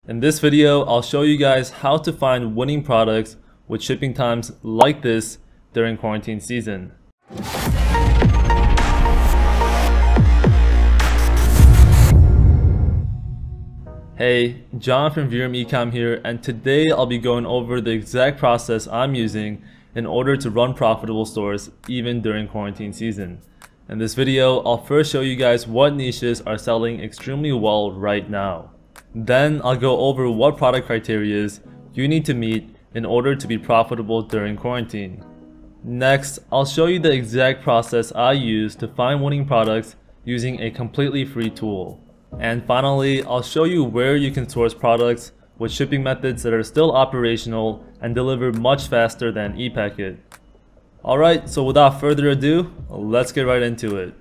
In this video, I'll show you guys how to find winning products with shipping times like this during quarantine season. Hey, John from Verum Ecom here, and today I'll be going over the exact process I'm using in order to run profitable stores even during quarantine season. In this video, I'll first show you guys what niches are selling extremely well right now. Then I'll go over what product criteria you need to meet in order to be profitable during quarantine. Next, I'll show you the exact process I use to find winning products using a completely free tool. And finally, I'll show you where you can source products with shipping methods that are still operational and deliver much faster than ePacket. Alright, so without further ado, let's get right into it.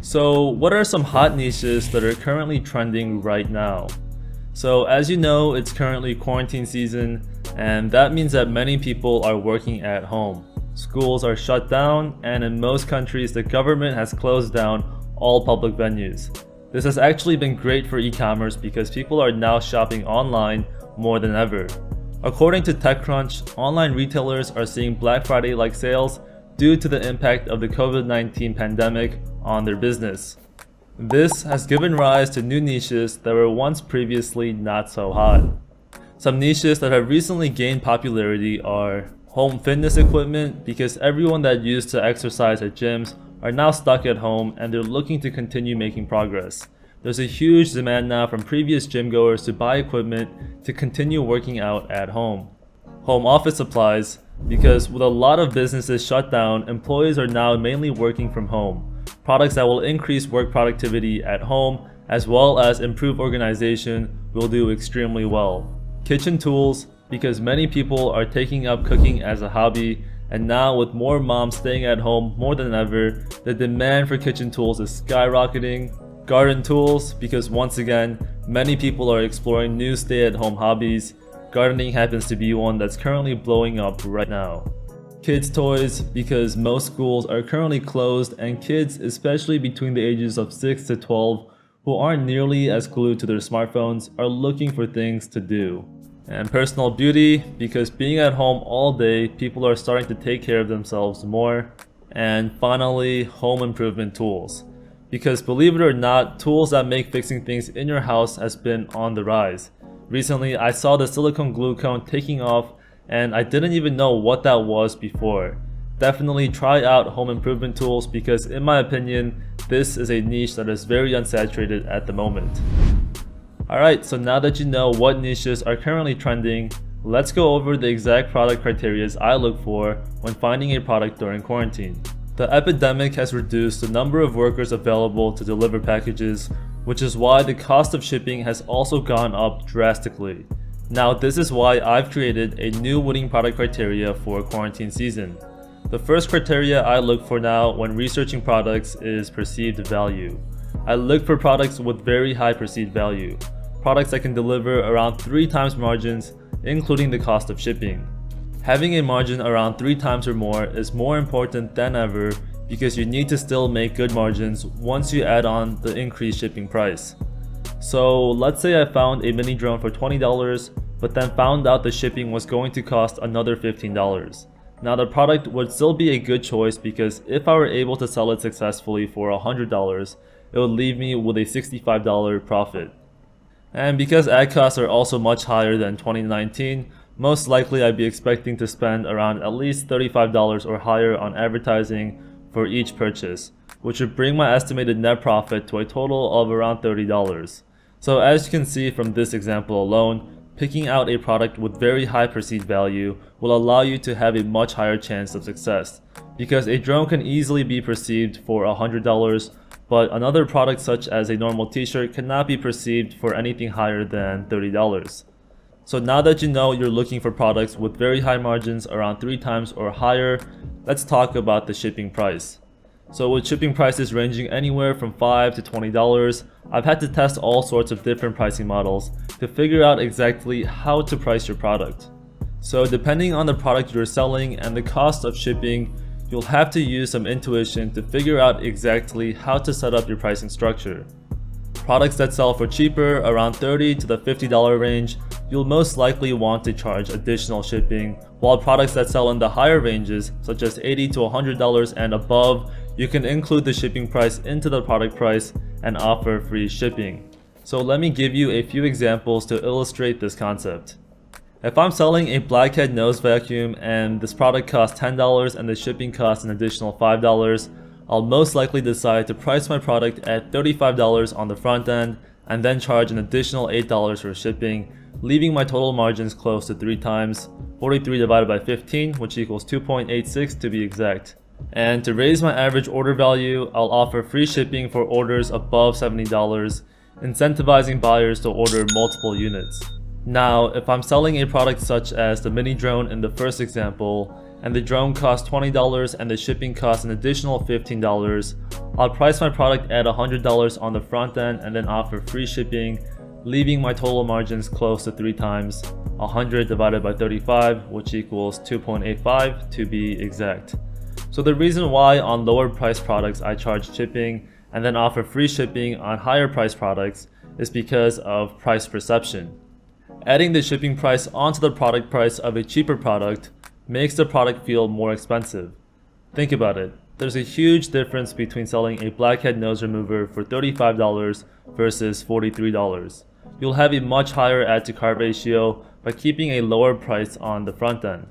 So what are some hot niches that are currently trending right now? So as you know, it's currently quarantine season, and that means that many people are working at home. Schools are shut down, and in most countries the government has closed down all public venues. This has actually been great for e-commerce because people are now shopping online more than ever. According to TechCrunch, online retailers are seeing Black Friday-like sales due to the impact of the COVID-19 pandemic on their business. This has given rise to new niches that were once previously not so hot. Some niches that have recently gained popularity are home fitness equipment, because everyone that used to exercise at gyms are now stuck at home and they're looking to continue making progress. There's a huge demand now from previous gym goers to buy equipment to continue working out at home. Home office supplies, because with a lot of businesses shut down, employees are now mainly working from home. Products that will increase work productivity at home as well as improve organization will do extremely well. Kitchen tools, because many people are taking up cooking as a hobby, and now with more moms staying at home more than ever, the demand for kitchen tools is skyrocketing. Garden tools, because once again, many people are exploring new stay-at-home hobbies. Gardening happens to be one that's currently blowing up right now. Kids toys, because most schools are currently closed and kids, especially between the ages of 6 to 12, who aren't nearly as glued to their smartphones, are looking for things to do. And personal beauty, because being at home all day, people are starting to take care of themselves more. And finally, home improvement tools, because believe it or not, tools that make fixing things in your house has been on the rise. Recently, I saw the silicone glue cone taking off, and I didn't even know what that was before. Definitely try out home improvement tools, because in my opinion, this is a niche that is very unsaturated at the moment. Alright, so now that you know what niches are currently trending, let's go over the exact product criteria I look for when finding a product during quarantine. The epidemic has reduced the number of workers available to deliver packages, which is why the cost of shipping has also gone up drastically. Now this is why I've created a new winning product criteria for quarantine season. The first criteria I look for now when researching products is perceived value. I look for products with very high perceived value. Products that can deliver around 3 times margins, including the cost of shipping. Having a margin around 3 times or more is more important than ever, because you need to still make good margins once you add on the increased shipping price. So let's say I found a mini drone for $20, but then found out the shipping was going to cost another $15. Now the product would still be a good choice, because if I were able to sell it successfully for $100, it would leave me with a $65 profit. And because ad costs are also much higher than 2019, most likely I'd be expecting to spend around at least $35 or higher on advertising for each purchase, which would bring my estimated net profit to a total of around $30. So as you can see from this example alone, picking out a product with very high perceived value will allow you to have a much higher chance of success, because a drone can easily be perceived for $100, but another product such as a normal t-shirt cannot be perceived for anything higher than $30. So now that you know you're looking for products with very high margins around 3 times or higher, let's talk about the shipping price. So with shipping prices ranging anywhere from $5 to $20, I've had to test all sorts of different pricing models to figure out exactly how to price your product. So depending on the product you're selling and the cost of shipping, you'll have to use some intuition to figure out exactly how to set up your pricing structure. Products that sell for cheaper, around $30 to the $50 range, you'll most likely want to charge additional shipping, while products that sell in the higher ranges, such as $80 to $100 and above, you can include the shipping price into the product price and offer free shipping. So let me give you a few examples to illustrate this concept. If I'm selling a blackhead nose vacuum and this product costs $10 and the shipping costs an additional $5, I'll most likely decide to price my product at $35 on the front end and then charge an additional $8 for shipping, leaving my total margins close to 3 times, 43 divided by 15, which equals 2.86 to be exact. And to raise my average order value, I'll offer free shipping for orders above $70, incentivizing buyers to order multiple units. Now, if I'm selling a product such as the mini drone in the first example, and the drone costs $20 and the shipping costs an additional $15, I'll price my product at $100 on the front end and then offer free shipping, leaving my total margins close to 3 times, 100 divided by 35, which equals 2.85 to be exact. So the reason why on lower priced products I charge shipping and then offer free shipping on higher priced products is because of price perception. Adding the shipping price onto the product price of a cheaper product makes the product feel more expensive. Think about it. There's a huge difference between selling a blackhead nose remover for $35 versus $43. You'll have a much higher add to cart ratio by keeping a lower price on the front end.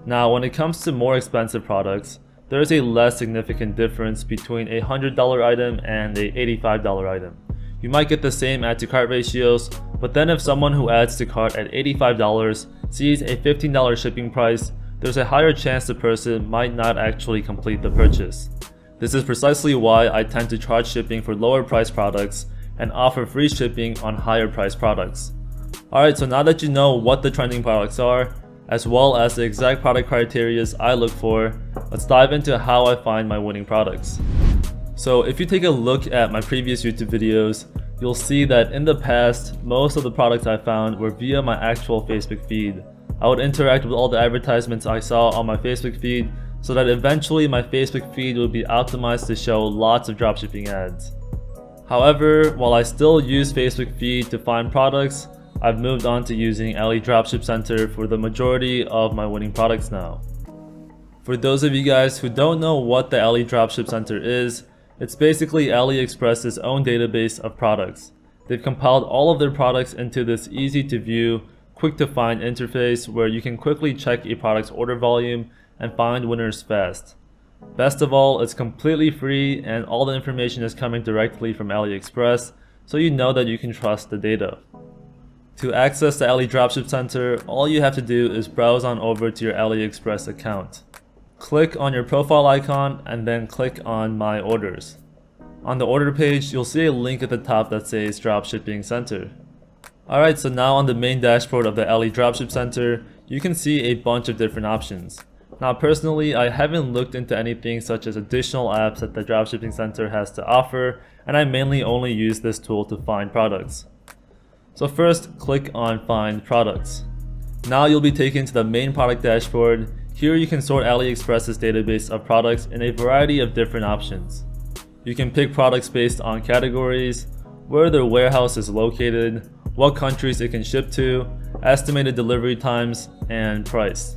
Now, when it comes to more expensive products, there is a less significant difference between a $100 item and a $85 item. You might get the same add to cart ratios, but then if someone who adds to cart at $85 sees a $15 shipping price, there's a higher chance the person might not actually complete the purchase. This is precisely why I tend to charge shipping for lower priced products and offer free shipping on higher priced products. Alright, so now that you know what the trending products are, as well as the exact product criteria I look for, let's dive into how I find my winning products. So if you take a look at my previous YouTube videos, you'll see that in the past, most of the products I found were via my actual Facebook feed. I would interact with all the advertisements I saw on my Facebook feed so that eventually my Facebook feed would be optimized to show lots of dropshipping ads. However, while I still use Facebook feed to find products, I've moved on to using Ali Dropship Center for the majority of my winning products now. For those of you guys who don't know what the Ali Dropship Center is, it's basically AliExpress's own database of products. They've compiled all of their products into this easy to view, quick to find interface where you can quickly check a product's order volume and find winners fast. Best of all, it's completely free and all the information is coming directly from AliExpress, so you know that you can trust the data. To access the Ali Dropship Center, all you have to do is browse on over to your AliExpress account. Click on your profile icon and then click on My Orders. On the order page, you'll see a link at the top that says Dropshipping Center. Alright, so now on the main dashboard of the Ali Dropship Center, you can see a bunch of different options. Now personally, I haven't looked into anything such as additional apps that the Dropshipping Center has to offer, and I mainly only use this tool to find products. So first, click on Find Products. Now you'll be taken to the main product dashboard. Here you can sort AliExpress's database of products in a variety of different options. You can pick products based on categories, where their warehouse is located, what countries it can ship to, estimated delivery times, and price.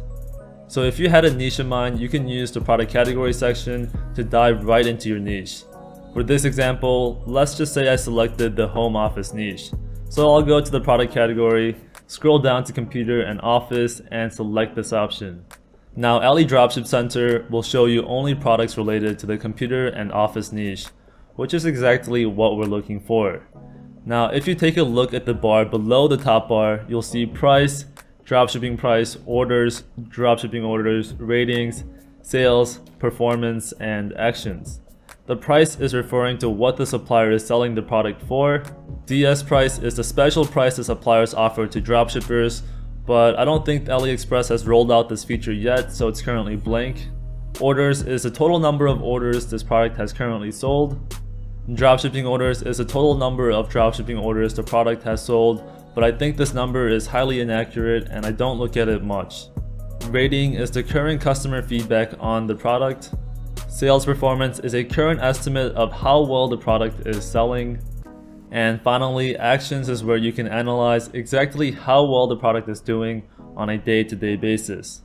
So if you had a niche in mind, you can use the product category section to dive right into your niche. For this example, let's just say I selected the home office niche. So I'll go to the product category, scroll down to computer and office, and select this option. Now Ali Dropship Center will show you only products related to the computer and office niche, which is exactly what we're looking for. Now if you take a look at the bar below the top bar, you'll see price, dropshipping price, orders, dropshipping orders, ratings, sales, performance, and actions. The price is referring to what the supplier is selling the product for. DS price is the special price the suppliers offer to dropshippers, but I don't think AliExpress has rolled out this feature yet, so it's currently blank. Orders is the total number of orders this product has currently sold. Dropshipping orders is the total number of dropshipping orders the product has sold, but I think this number is highly inaccurate and I don't look at it much. Rating is the current customer feedback on the product. Sales performance is a current estimate of how well the product is selling. And finally, actions is where you can analyze exactly how well the product is doing on a day-to-day basis.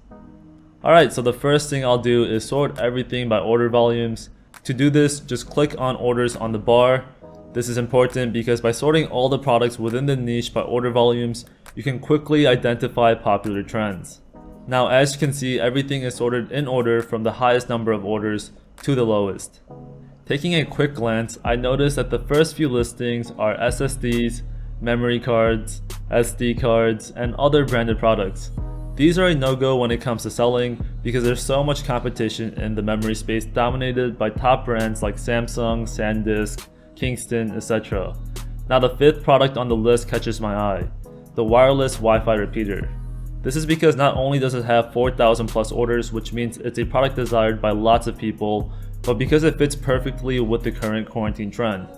Alright, so the first thing I'll do is sort everything by order volumes. To do this, just click on orders on the bar. This is important because by sorting all the products within the niche by order volumes, you can quickly identify popular trends. Now, as you can see, everything is sorted in order from the highest number of orders to the lowest. Taking a quick glance, I noticed that the first few listings are SSDs, memory cards, SD cards, and other branded products. These are a no-go when it comes to selling because there's so much competition in the memory space dominated by top brands like Samsung, SanDisk, Kingston, etc. Now the fifth product on the list catches my eye, the wireless Wi-Fi repeater. This is because not only does it have 4,000 plus orders, which means it's a product desired by lots of people, but because it fits perfectly with the current quarantine trend.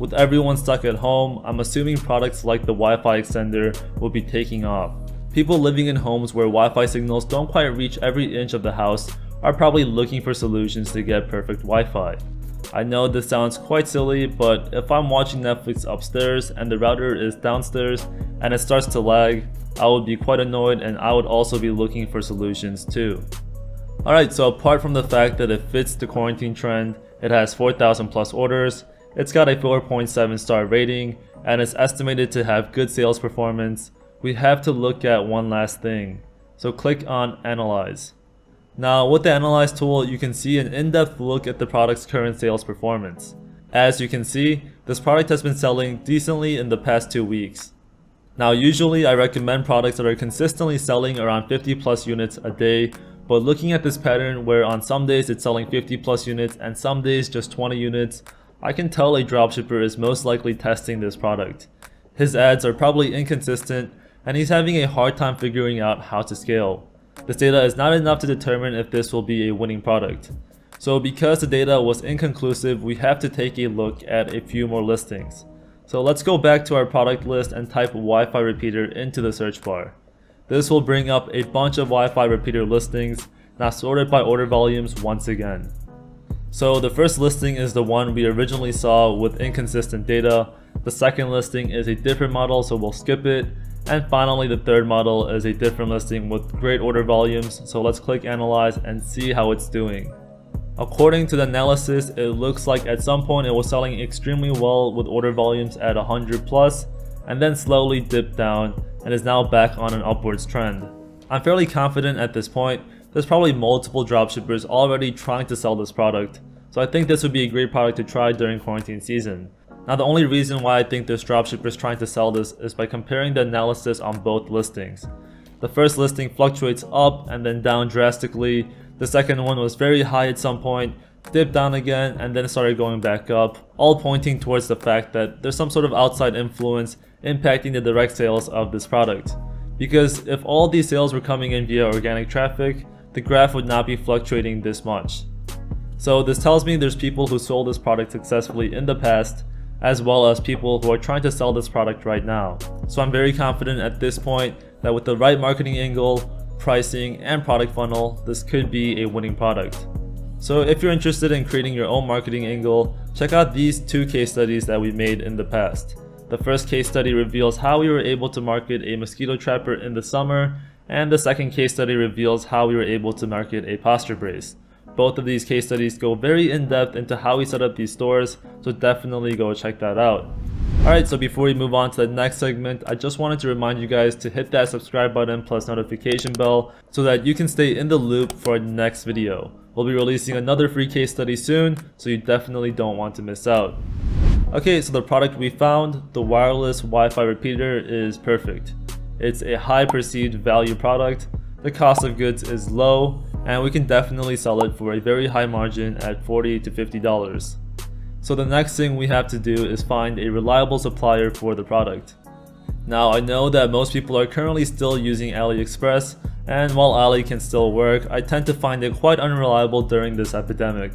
With everyone stuck at home, I'm assuming products like the Wi-Fi extender will be taking off. People living in homes where Wi-Fi signals don't quite reach every inch of the house are probably looking for solutions to get perfect Wi-Fi. I know this sounds quite silly, but if I'm watching Netflix upstairs and the router is downstairs and it starts to lag, I would be quite annoyed and I would also be looking for solutions too. Alright, so apart from the fact that it fits the quarantine trend, it has 4,000 plus orders, it's got a 4.7 star rating, and it's estimated to have good sales performance, we have to look at one last thing. So click on Analyze. Now with the Analyze tool, you can see an in-depth look at the product's current sales performance. As you can see, this product has been selling decently in the past 2 weeks. Now usually I recommend products that are consistently selling around 50 plus units a day, but looking at this pattern where on some days it's selling 50 plus units and some days just 20 units, I can tell a dropshipper is most likely testing this product. His ads are probably inconsistent and he's having a hard time figuring out how to scale. This data is not enough to determine if this will be a winning product. So because the data was inconclusive, we have to take a look at a few more listings. So let's go back to our product list and type Wi-Fi repeater into the search bar. This will bring up a bunch of Wi-Fi repeater listings, now sorted by order volumes once again. So the first listing is the one we originally saw with inconsistent data. The second listing is a different model, so we'll skip it. And finally, the third model is a different listing with great order volumes, so let's click Analyze and see how it's doing. According to the analysis, it looks like at some point it was selling extremely well with order volumes at 100 plus, and then slowly dipped down and is now back on an upwards trend. I'm fairly confident at this point, there's probably multiple dropshippers already trying to sell this product, so I think this would be a great product to try during quarantine season. Now the only reason why I think there's dropshippers trying to sell this is by comparing the analysis on both listings. The first listing fluctuates up and then down drastically, the second one was very high at some point, dipped down again and then started going back up, all pointing towards the fact that there's some sort of outside influence impacting the direct sales of this product. Because if all these sales were coming in via organic traffic, the graph would not be fluctuating this much. So this tells me there's people who sold this product successfully in the past, as well as people who are trying to sell this product right now. So I'm very confident at this point that with the right marketing angle, pricing, and product funnel, this could be a winning product. So if you're interested in creating your own marketing angle, check out these two case studies that we made in the past. The first case study reveals how we were able to market a mosquito trapper in the summer, and the second case study reveals how we were able to market a posture brace. Both of these case studies go very in-depth into how we set up these stores, so definitely go check that out. Alright, so before we move on to the next segment, I just wanted to remind you guys to hit that subscribe button plus notification bell so that you can stay in the loop for our next video. We'll be releasing another free case study soon, so you definitely don't want to miss out. Okay, so the product we found, the wireless Wi-Fi repeater, is perfect. It's a high perceived value product, the cost of goods is low, and we can definitely sell it for a very high margin at $40 to $50. So the next thing we have to do is find a reliable supplier for the product. Now I know that most people are currently still using AliExpress, and while Ali can still work, I tend to find it quite unreliable during this epidemic.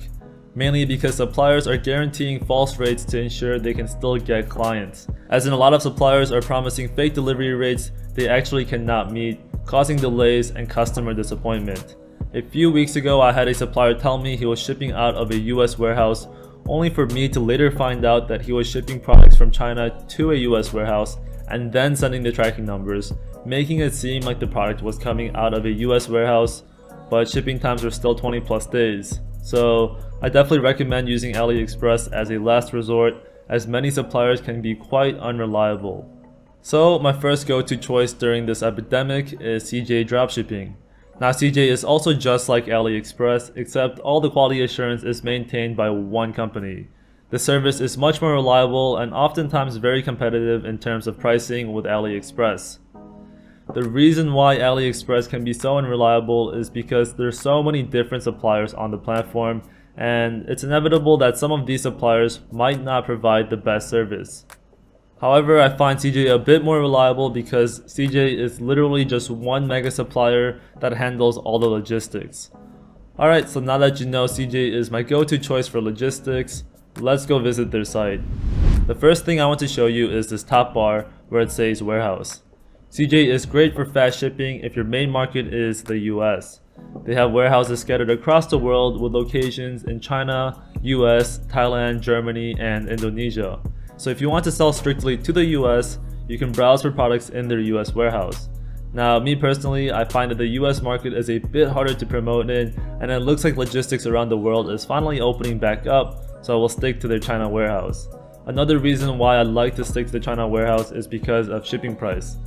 Mainly because suppliers are guaranteeing false rates to ensure they can still get clients. As in, a lot of suppliers are promising fake delivery rates they actually cannot meet, causing delays and customer disappointment. A few weeks ago, I had a supplier tell me he was shipping out of a US warehouse only for me to later find out that he was shipping products from China to a US warehouse and then sending the tracking numbers, making it seem like the product was coming out of a US warehouse, but shipping times were still 20 plus days. So I definitely recommend using AliExpress as a last resort, as many suppliers can be quite unreliable. So my first go-to choice during this epidemic is CJ Dropshipping. Now CJ is also just like AliExpress, except all the quality assurance is maintained by one company. The service is much more reliable and oftentimes very competitive in terms of pricing with AliExpress. The reason why AliExpress can be so unreliable is because there's so many different suppliers on the platform, and it's inevitable that some of these suppliers might not provide the best service. However, I find CJ a bit more reliable because CJ is literally just one mega supplier that handles all the logistics. Alright, so now that you know CJ is my go-to choice for logistics, let's go visit their site. The first thing I want to show you is this top bar where it says warehouse. CJ is great for fast shipping if your main market is the US. They have warehouses scattered across the world with locations in China, US, Thailand, Germany, and Indonesia. So if you want to sell strictly to the US, you can browse for products in their US warehouse. Now, me personally, I find that the US market is a bit harder to promote in, and it looks like logistics around the world is finally opening back up, so I will stick to their China warehouse. Another reason why I like to stick to the China warehouse is because of shipping price.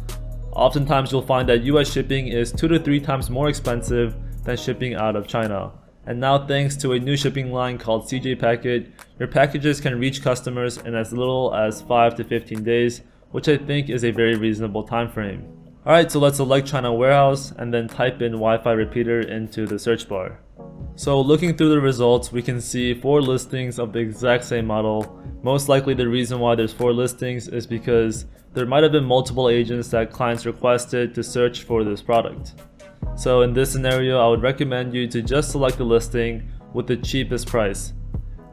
Oftentimes you'll find that US shipping is 2 to 3 times more expensive than shipping out of China. And now thanks to a new shipping line called CJ Packet, your packages can reach customers in as little as 5 to 15 days, which I think is a very reasonable time frame. Alright, so let's select China warehouse and then type in Wi-Fi repeater into the search bar. So looking through the results, we can see 4 listings of the exact same model. Most likely the reason why there's 4 listings is because there might have been multiple agents that clients requested to search for this product. So in this scenario, I would recommend you to just select the listing with the cheapest price.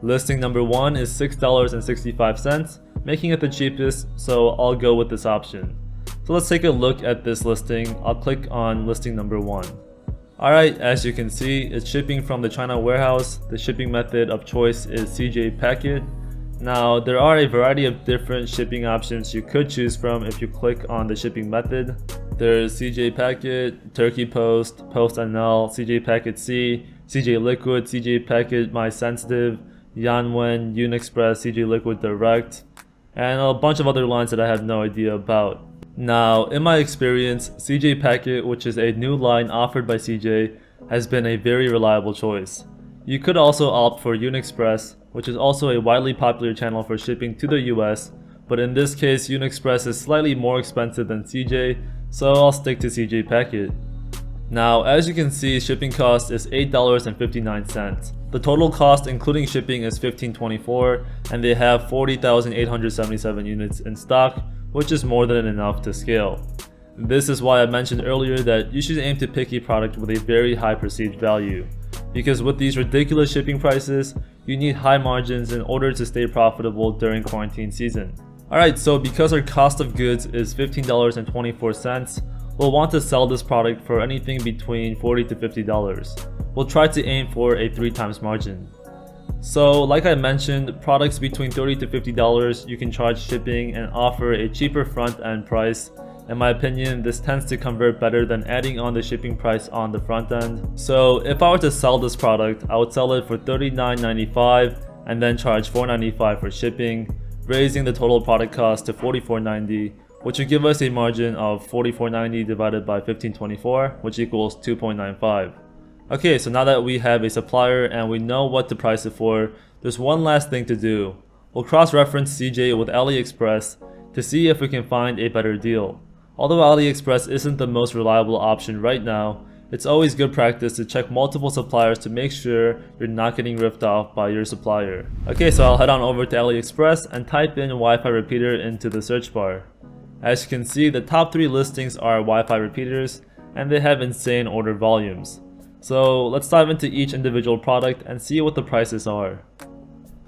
Listing number 1 is $6.65, making it the cheapest, so I'll go with this option. So let's take a look at this listing. I'll click on listing number 1. Alright, as you can see, it's shipping from the China warehouse. The shipping method of choice is CJ Packet. Now, there are a variety of different shipping options you could choose from if you click on the shipping method. There's CJ Packet, Turkey Post, Post NL, CJ Packet C, CJ Liquid, CJ Packet My Sensitive, Yanwen, Unexpress, CJ Liquid Direct, and a bunch of other lines that I have no idea about. Now, in my experience, CJ Packet, which is a new line offered by CJ, has been a very reliable choice. You could also opt for Unexpress, which is also a widely popular channel for shipping to the US, but in this case Unexpress is slightly more expensive than CJ, so I'll stick to CJ Packet. Now, as you can see, shipping cost is $8.59. The total cost including shipping is $15.24, and they have 40,877 units in stock, which is more than enough to scale. This is why I mentioned earlier that you should aim to pick a product with a very high perceived value, because with these ridiculous shipping prices, you need high margins in order to stay profitable during quarantine season. Alright, so because our cost of goods is $15.24, we'll want to sell this product for anything between $40 to $50. We'll try to aim for a 3 times margin. So like I mentioned, products between $30 to $50 you can charge shipping and offer a cheaper front end price. In my opinion, this tends to convert better than adding on the shipping price on the front end. So if I were to sell this product, I would sell it for $39.95 and then charge $4.95 for shipping, raising the total product cost to $44.90, which would give us a margin of $44.90 divided by $15.24, which equals $2.95. Okay, so now that we have a supplier and we know what to price it for, there's one last thing to do. We'll cross-reference CJ with AliExpress to see if we can find a better deal. Although AliExpress isn't the most reliable option right now, it's always good practice to check multiple suppliers to make sure you're not getting ripped off by your supplier. Okay, so I'll head on over to AliExpress and type in Wi-Fi repeater into the search bar. As you can see, the top 3 listings are Wi-Fi repeaters, and they have insane order volumes. So let's dive into each individual product and see what the prices are.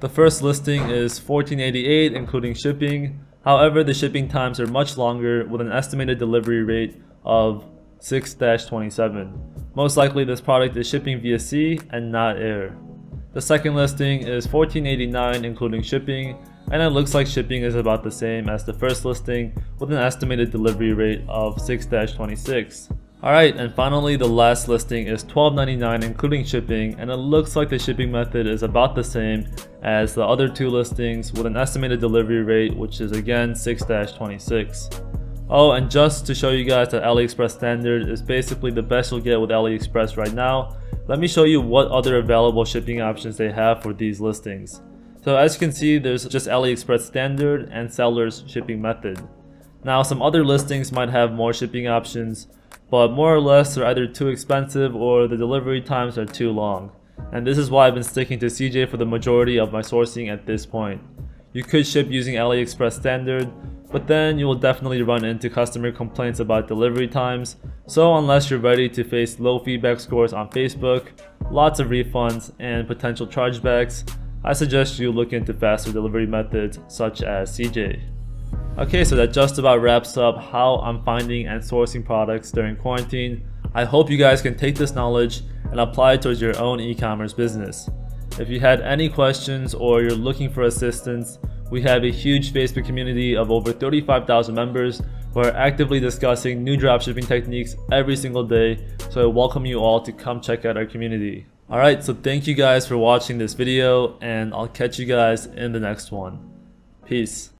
The first listing is $14.88 including shipping. However, the shipping times are much longer with an estimated delivery rate of 6-27. Most likely this product is shipping via sea and not air. The second listing is $14.89 including shipping, and it looks like shipping is about the same as the first listing with an estimated delivery rate of 6-26. Alright, and finally the last listing is $12.99 including shipping, and it looks like the shipping method is about the same as the other two listings with an estimated delivery rate which is again 6-26. Oh, and just to show you guys that AliExpress Standard is basically the best you'll get with AliExpress right now, let me show you what other available shipping options they have for these listings. So as you can see, there's just AliExpress Standard and Seller's shipping method. Now some other listings might have more shipping options, but more or less they're either too expensive or the delivery times are too long. And this is why I've been sticking to CJ for the majority of my sourcing at this point. You could ship using AliExpress Standard, but then you will definitely run into customer complaints about delivery times, so unless you're ready to face low feedback scores on Facebook, lots of refunds, and potential chargebacks, I suggest you look into faster delivery methods such as CJ. Okay, so that just about wraps up how I'm finding and sourcing products during quarantine. I hope you guys can take this knowledge and apply it towards your own e-commerce business. If you had any questions or you're looking for assistance, we have a huge Facebook community of over 35,000 members who are actively discussing new dropshipping techniques every single day, so I welcome you all to come check out our community. Alright, so thank you guys for watching this video, and I'll catch you guys in the next one. Peace.